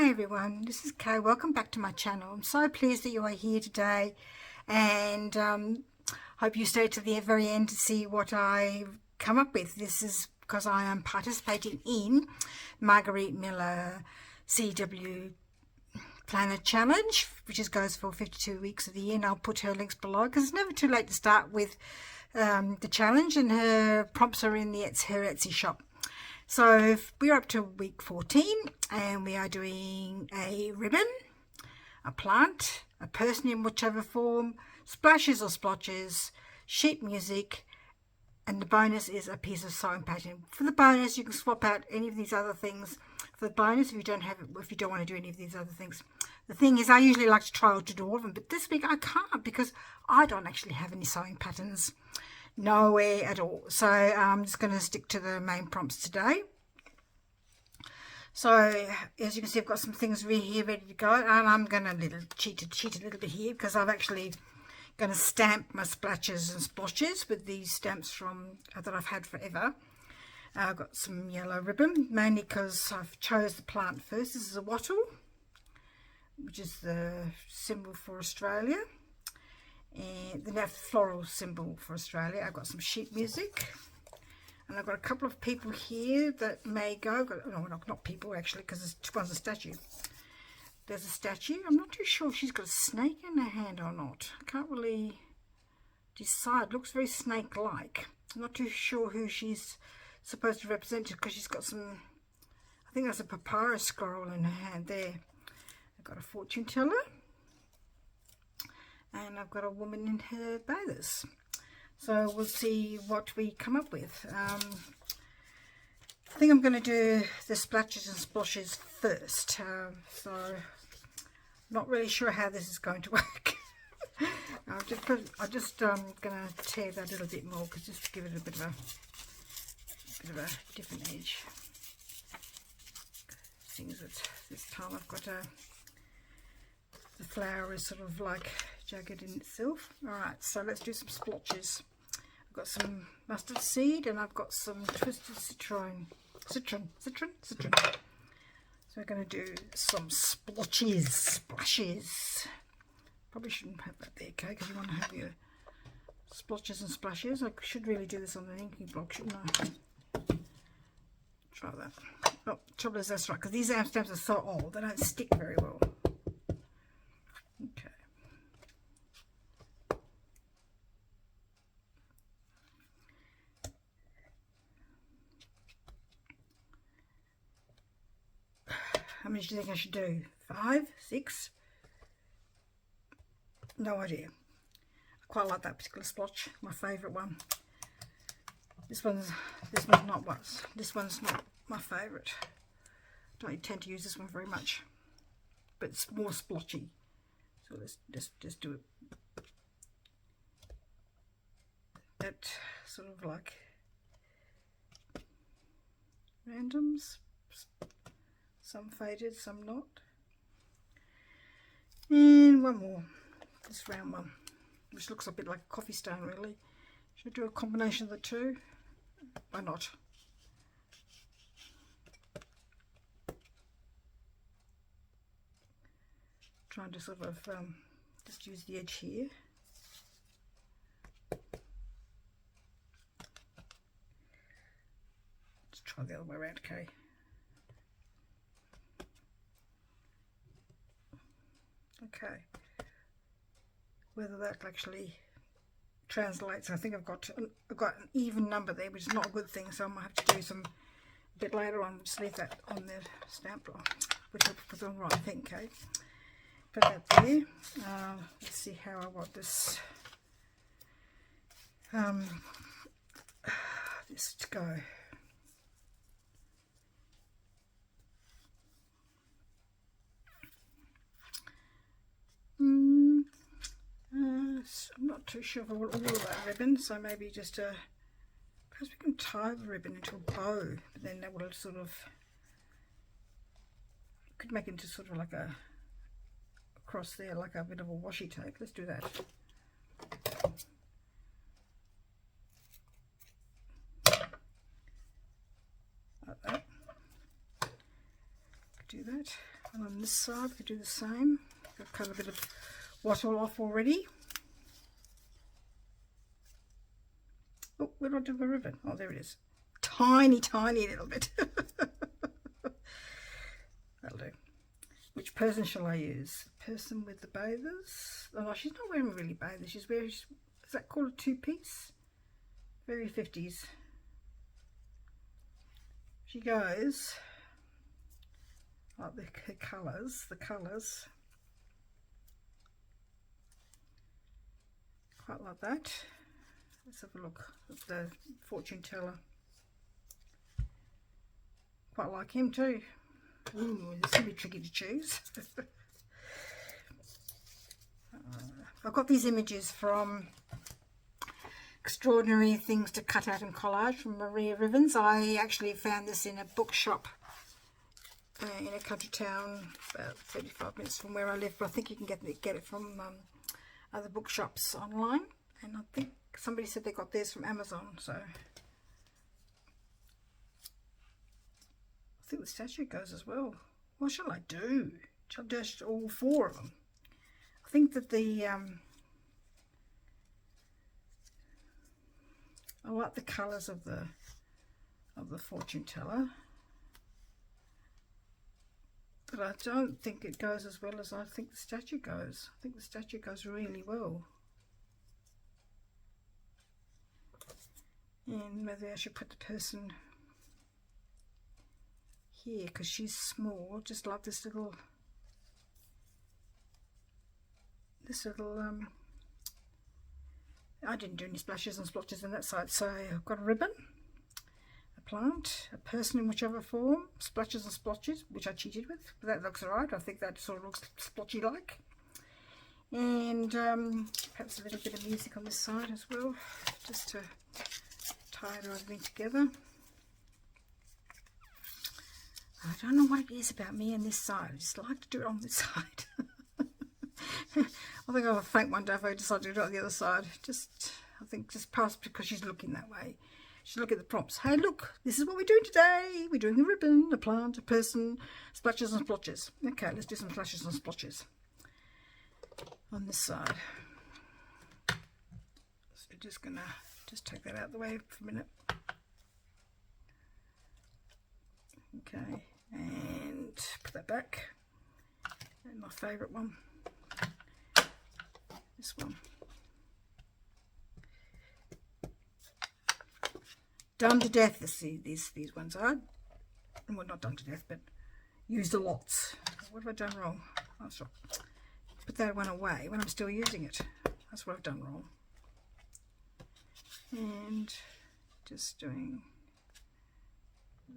Hi everyone, this is Kay. Welcome back to my channel. I'm so pleased that you are here today, and hope you stay to the very end to see what I come up with. This is because I am participating in Margarete Miller CW Planet Challenge, which goes for 52 weeks of the year, and I'll put her links below because it's never too late to start with the challenge, and her prompts are in her Etsy shop. So we're up to week 14 and we are doing a ribbon, a plant, a person in whichever form, splashes or splotches, sheet music, and the bonus is a piece of sewing pattern. For the bonus, you can swap out any of these other things for the bonus if you don't want to do any of these other things. The thing is, I usually like to try to do all of them, but this week I can't because I don't actually have any sewing patterns. Nowhere at all. So I'm just going to stick to the main prompts today. So as you can see, I've got some things here ready to go, and I'm going to cheat a little bit here because I'm actually going to stamp my splashes and splotches with these stamps from that I've had forever. I've got some yellow ribbon, mainly because I've chose the plant first. This is a wattle, which is the symbol for Australia, and the floral symbol for Australia. I've got some sheet music, and I've got a couple of people here that may go. No, not people actually, because one's a statue. There's a statue. I'm not too sure if she's got a snake in her hand or not. I can't really decide. Looks very snake-like. I'm not too sure who she's supposed to represent because she's got some, I think that's a papyrus scroll in her hand there. I've got a fortune teller, and I've got a woman in her bathers. So we'll see what we come up with. I think I'm going to do the splashes and splashes first. So not really sure how this is going to work. I'm just going to tear that a little bit more, because just to give it a bit of a different edge. Seems that this time I've got the flower is sort of like jagged in itself. Alright, so let's do some splotches. I've got some mustard seed, and I've got some twisted citron. So we're going to do some splashes. Probably shouldn't have that there, okay, because you want to have your splotches and splashes. I should really do this on an inking block, shouldn't I? Try that. Oh, trouble is that's right, because these stamps are so old, they don't stick very well. Okay. How many do you think I should do? 5, 6? No idea. I quite like that particular splotch, my favourite one. This one's not my favourite. Don't tend to use this one very much, but it's more splotchy. So let's just do it. That sort of like randoms. Some faded, some not. And one more, this round one, which looks a bit like a coffee stain really. Should I do a combination of the two? Why not? Trying to sort of just use the edge here. Let's try the other way around, okay? Okay, whether that actually translates, I think I've got an even number there, which is not a good thing, so I might have to do some a bit later on. Just leave that on the stamp block, which I'll put on the right thing, okay? Put that there. Let's see how I want this this to go. I'm not too sure if I want all of that ribbon, so maybe just perhaps we can tie the ribbon into a bow, but then that will sort of, could make it into sort of like a across there, like a bit of a washi tape. Let's do that. Like that. Do that. And on this side we do the same. I've cut a bit of wattle off already. Oh, where do I do the ribbon? Oh, there it is. Tiny, tiny little bit. That'll do. Which person shall I use? The person with the bathers? Oh, no, she's not wearing really bathers. She's wearing, is that called a two-piece? Very 50s. She goes like the colours, quite like that. Let's have a look at the fortune teller. Quite like him too. Ooh, this will be tricky to choose. I've got these images from Extraordinary Things to Cut Out and Collage from Maria Rivens. I actually found this in a bookshop in a country town about 35 minutes from where I live, but I think you can get it from other bookshops online, and I think somebody said they got theirs from Amazon, so I think the statue goes as well. What shall I do? Shall I do all four of them? I think that the I like the colours of the fortune teller, but I don't think it goes as well as I think the statue goes. I think the statue goes really well. And maybe I should put the person here because she's small, just like this little I didn't do any splashes and splotches on that side, so I've got a ribbon, a plant, a person in whichever form, splashes and splotches, which I cheated with, but that looks alright. I think that sort of looks splotchy like. And perhaps a little bit of music on this side as well, just to tie everything together. I don't know what it is about me and this side. I just like to do it on this side. I think I'll faint one day if I decide to do it on the other side. I think just past because she's looking that way. She's looking at the prompts. Hey, look, this is what we're doing today. We're doing a ribbon, a plant, a person, splashes and splotches. Okay, let's do some splashes and splotches on this side. So we're just gonna take that out of the way for a minute. Okay, and put that back. And my favourite one, this one. Done to death, these ones are. Well, not done to death, but used a lot. What have I done wrong? Oh, sorry. Put that one away when I'm still using it. That's what I've done wrong. And just doing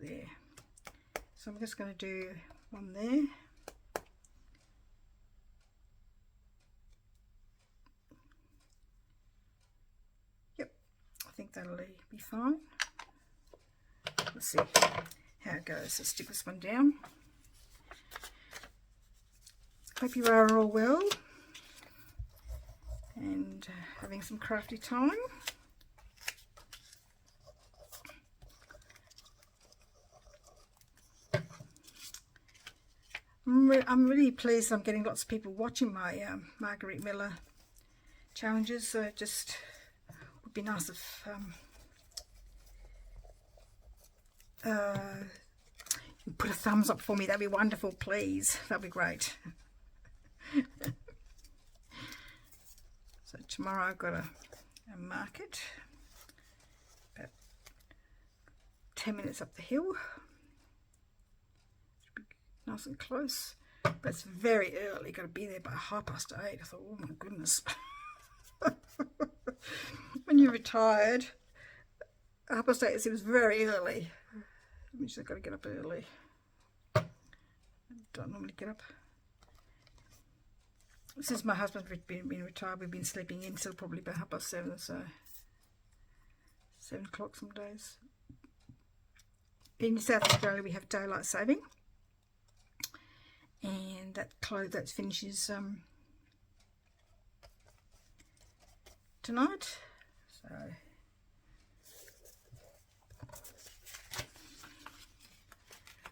there. So I'm just going to do one there. Yep, I think that'll be fine. Let's see how it goes. Let's stick this one down. Hope you are all well and having some crafty time. I'm really pleased I'm getting lots of people watching my Margarete Miller challenges, so it just would be nice if you put a thumbs up for me. That'd be wonderful, please. That'd be great. So tomorrow I've got a market about 10 minutes up the hill. Nice and close, but it's very early. Got to be there by 8:30. I thought, oh my goodness. When you're retired, 8:30 it was very early. It means I've got to get up early. I don't normally get up. Since my husband's been retired, we've been sleeping in till probably about 7:30, so 7 o'clock some days. In South Australia we have daylight saving. And that finishes tonight.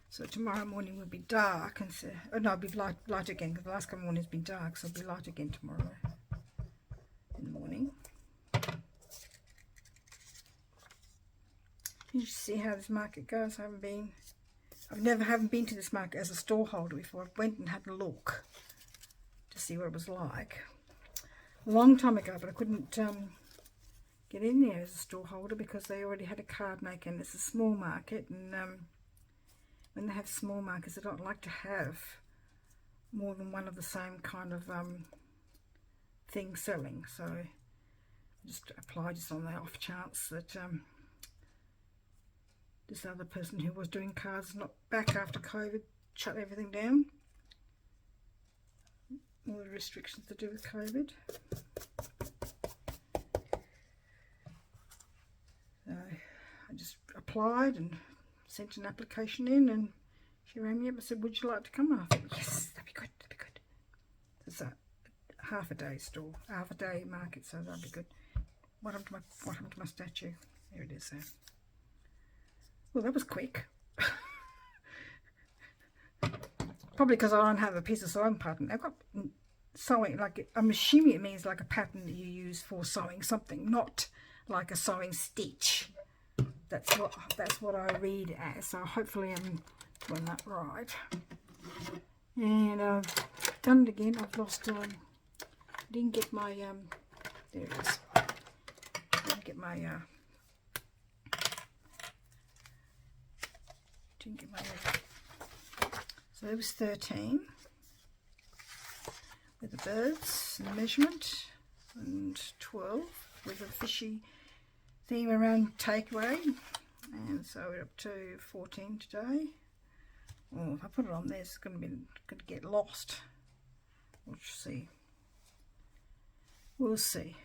So So tomorrow morning will be dark, and so, oh no, it'll be light again, because the last couple of mornings been dark, so it'll be light again tomorrow in the morning. You should see how this market goes. I haven't been to this market as a store holder before. I went and had a look to see what it was like a long time ago, but I couldn't get in there as a store holder because they already had a card maker, and it's a small market, and when they have small markets, they don't like to have more than one of the same kind of thing selling. So I just applied just on the off chance that this other person who was doing cards is not back after COVID, shut everything down. All the restrictions to do with COVID. So I just applied and sent an application in, and she rang me up and said, would you like to come? I thought, yes, that'd be good, that'd be good. It's a half a day store, half a day market, so that'd be good. What happened to my statue? There it is there. Well, that was quick. Probably because I don't have a piece of sewing pattern. I've got sewing, like, I'm assuming it means like a pattern that you use for sewing something, not like a sewing stitch. That's what I read it as. So hopefully I'm doing that right. And I've done it again. I've lost. Didn't get my there it is. Didn't get my so it was 13 with the birds and the measurement, and 12 with a fishy theme around takeaway, and so we're up to 14 today. Oh, if I put it on there, it's going to get lost. We'll see. We'll see.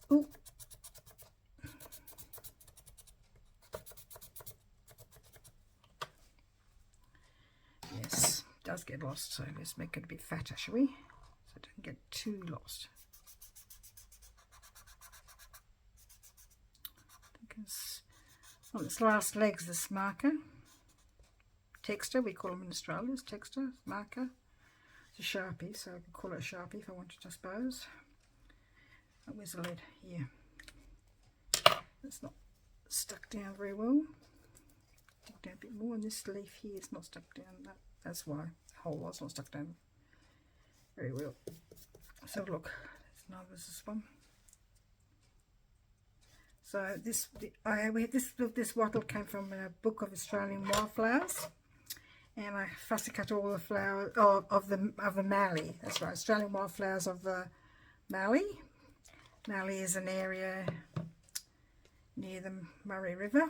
Oh, yes, it does get lost, so let's make it a bit fatter, shall we? So it doesn't get too lost. I think it's on its last legs, this marker. Texter, we call them in Australia, it's texter, marker. It's a Sharpie, so I can call it a Sharpie if I wanted, I suppose. Oh, where's the lead? Here. It's not stuck down very well. Stuck down a bit more, and this leaf here is not stuck down. That's why the whole lot's not stuck down very well. So look, there's this one. So this wattle came from a book of Australian wildflowers, and I fussy cut all the flowers of the mallee. That's right, Australian wildflowers of the mallee. Mallee is an area near the Murray River,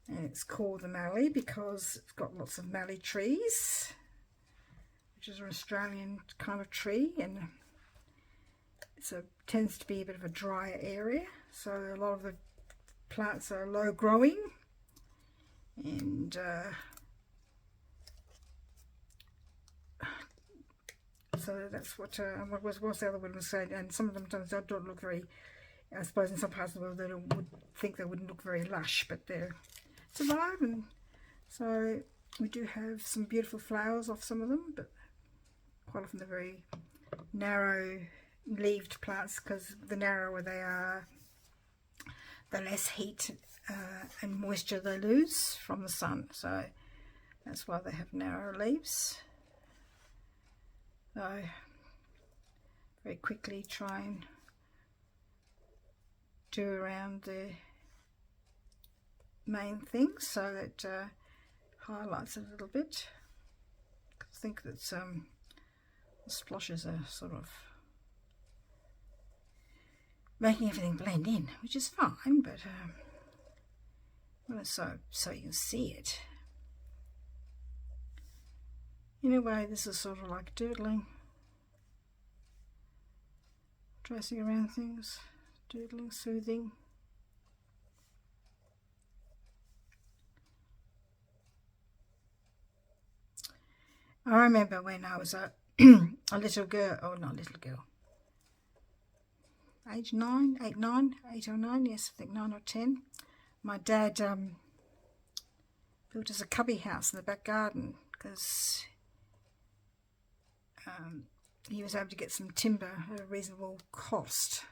and it's called the mallee because it's got lots of mallee trees, which is an Australian kind of tree, and it tends to be a bit of a drier area, so a lot of the plants are low growing, and so that's what the other one was saying. And some of them don't look very, I suppose in some parts of the world they would think they wouldn't look very lush, but they're survive. And so we do have some beautiful flowers off some of them, but quite often they're very narrow leaved plants, because the narrower they are, the less heat and moisture they lose from the sun, so that's why they have narrow leaves. So very quickly try and do around the main things so that highlights a little bit. I think that the splotches are sort of making everything blend in, which is fine, but so you can see it. In a way, this is sort of like doodling, tracing around things, doodling, soothing. I remember when I was a little girl, oh not little girl, age 9, 8, 9, 8 or 9, yes, I think 9 or 10. My dad built us a cubby house in the back garden because he was able to get some timber at a reasonable cost.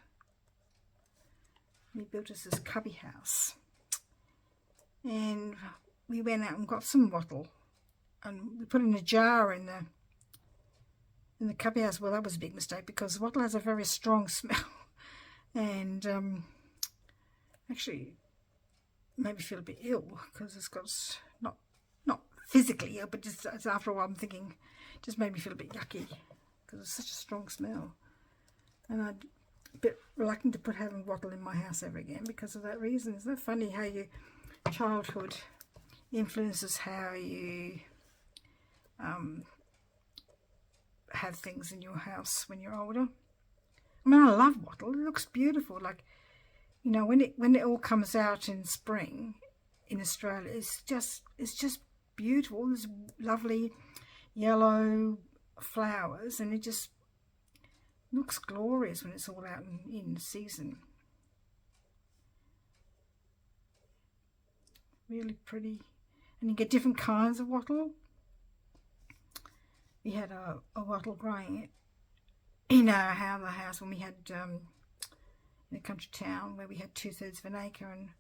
He built us this cubby house, and we went out and got some wattle, and we put it in a jar in the cubby house. Well, that was a big mistake because wattle has a very strong smell, and actually made me feel a bit ill because it's got not physically ill, but just after a while I'm thinking, it just made me feel a bit yucky because it's such a strong smell, and I'm a bit reluctant to put having wattle in my house ever again because of that reason. Isn't that funny how your childhood influences how you have things in your house when you're older? I mean, I love wattle. It looks beautiful. Like, you know, when it all comes out in spring in Australia, it's just beautiful. There's lovely yellow flowers, and it just looks glorious when it's all out in season. Really pretty. And you get different kinds of wattle. We had a wattle growing in our house when we had in a country town where we had 2/3 of an acre, and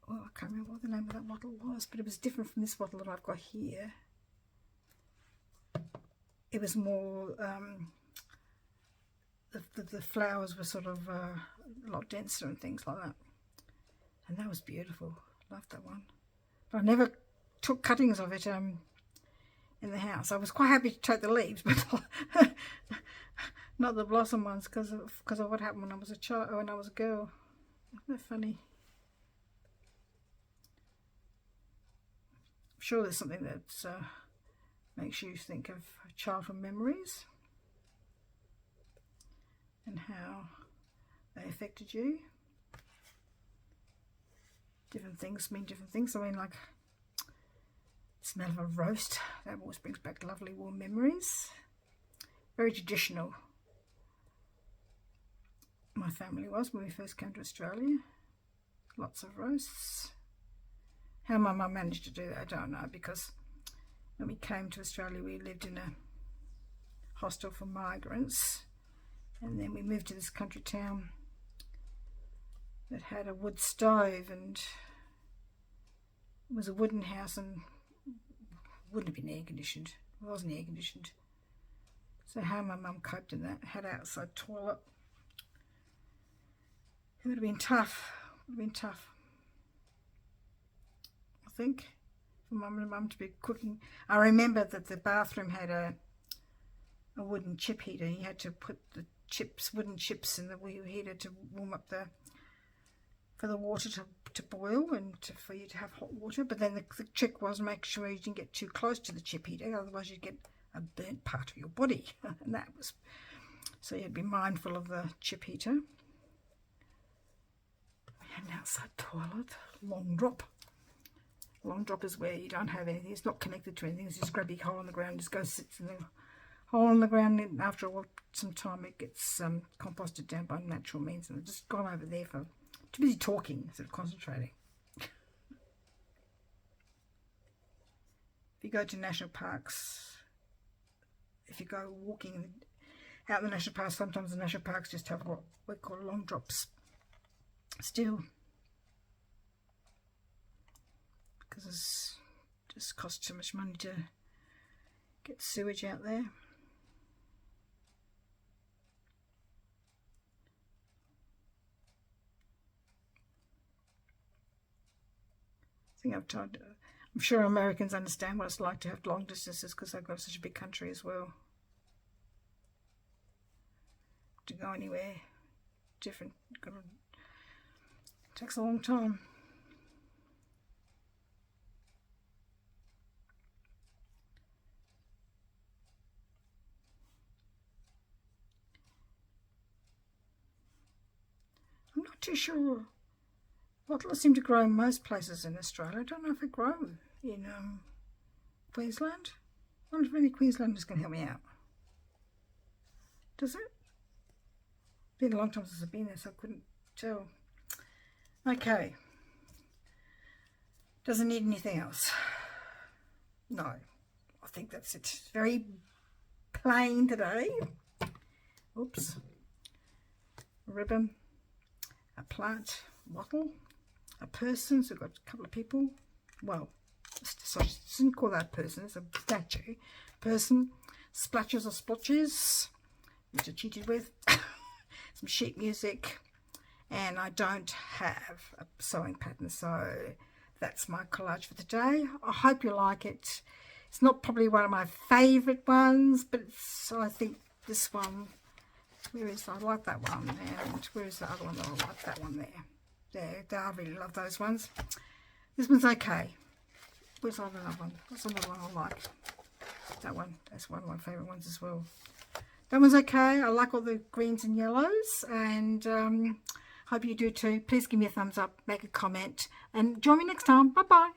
I can't remember what the name of that wattle was, but it was different from this wattle that I've got here. It was more the flowers were sort of a lot denser and things like that, and that was beautiful. Loved that one, but I never took cuttings of it in the house. I was quite happy to take the leaves, but not the blossom ones because of what happened when I was a child, when I was a girl. Isn't that funny? I'm sure there's something that makes you think of childhood memories and how they affected you. Different things mean different things. I mean, like the smell of a roast, that always brings back lovely warm memories. Very traditional, my family was when we first came to Australia. Lots of roasts. How my mum managed to do that, I don't know, because when we came to Australia we lived in a hostel for migrants, and then we moved to this country town that had a wood stove, and it was a wooden house and wouldn't have been air conditioned. It wasn't air conditioned. So how my mum coped in that, had an outside toilet. It would have been tough. It would have been tough, I think, for mum and mum to be cooking. I remember that the bathroom had a wooden chip heater. You had to put the wooden chips in the heater to warm up for the water to boil and for you to have hot water. But then the trick was make sure you didn't get too close to the chip heater, otherwise you'd get a burnt part of your body. And that was, so you had to be mindful of the chip heater. We had an outside toilet, long drop. Long drop is where you don't have anything. It's not connected to anything. It's just grab a big hole in the ground, just go sit in the hole in the ground, and after some time it gets composted down by natural means. And I've just gone over there for too busy talking instead of concentrating. If you go to national parks, if you go walking out in the national parks, sometimes the national parks just have what we call long drops still, because it just costs too much money to get sewage out there. I'm sure Americans understand what it's like to have long distances because they've got such a big country as well. To go anywhere different, it takes a long time. I'm not too sure. Wattle seem to grow in most places in Australia. I don't know if it grows in Queensland. I wonder if any Queenslanders can help me out. Does it? Been a long time since I've been there, so I couldn't tell. Okay. Doesn't need anything else. No, I think that's it. Very plain today. Oops. A ribbon, a plant, wattle, a person. So we've got a couple of people. Well, I shouldn't call that a person. It's a statue. Person, splashes or splotches, which I cheated with. Some sheet music, and I don't have a sewing pattern, so that's my collage for today. I hope you like it. It's not probably one of my favourite ones, but I think this one, I like that one, and where is the other one? I like that one there. I really love those ones. This one's okay. Where's another one? What's another one I like? That one. That's one of my favourite ones as well. That one's okay. I like all the greens and yellows, and hope you do too. Please give me a thumbs up, make a comment, and join me next time. Bye bye.